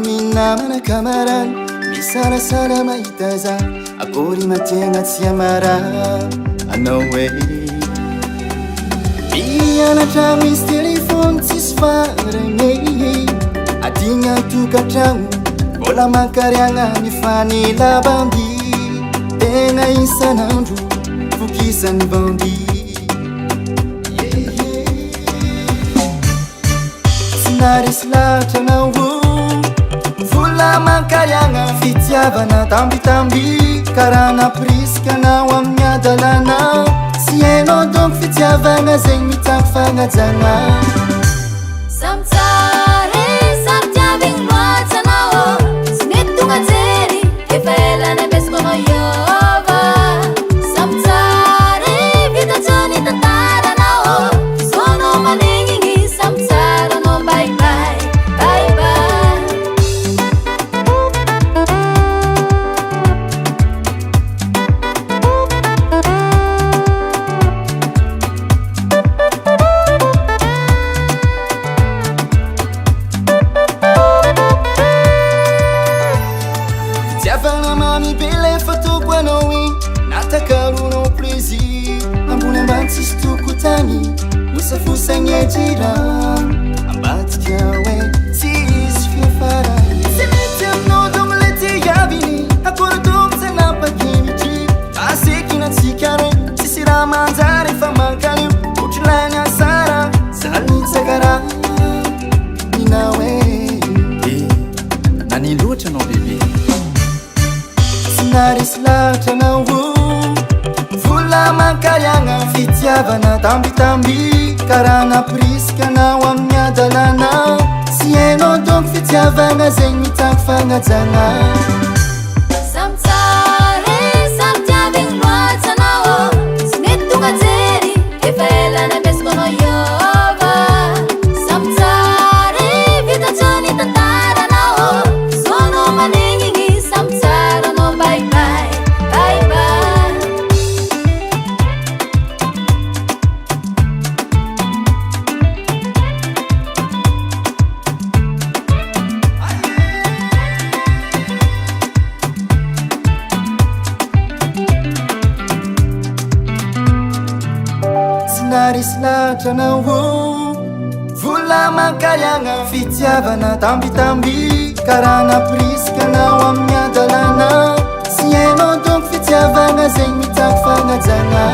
minamana kamaran misarasara mahitaza akory mategna tsy amara anao e mianatra misy telefony tsisy farane adigna tokatragno mbola mankariagna ny fanelabamby tegna isanandro fokisany bamby sinarisy lahatra anao vola mankariagna fitiavana tambitamby karaha napriska anao amin'ny adalana sy hainao donc fitiavana zegny mitako fagnajana samtsare samtiavigny loatra anao sy mety tonga jery efa ela namesiko anao iova samtsare vitatrany tantara anao sonao manegnigny samtsara anao baibay baibay fitiavana mamibele fatoko anao igny natakaronao plaisir ambony ambany tsisy toko tagny osafosagny ejira ambatika hoe tsisy fiafara sy mety aminao dogno le tiaviny akory dogno tsy nampakimitry asekinantsika re tsisy raha manjary efa mankanio otrolainy asara zanitsakara ninao e nani loatra anao bebe sinarisy lahatra anao vola mankariagna fitiavana tambitamby karaha napriska anao amin'ny adalana sy hainao donc fitiavana zegny mitako fagnajana samtsare samtiavigny loatra anao sy mety tonga jery efa ela namesiko anao iova samtsare vitatrany tantara anao sonao manegnigny samtsara anao baibay baibay sinarisy lahatra anao vola mankariagna fitiavana tambitamby karaha napriska anao amin'ny adalana sy hainao donc fitiavana zegny mitako fagnajana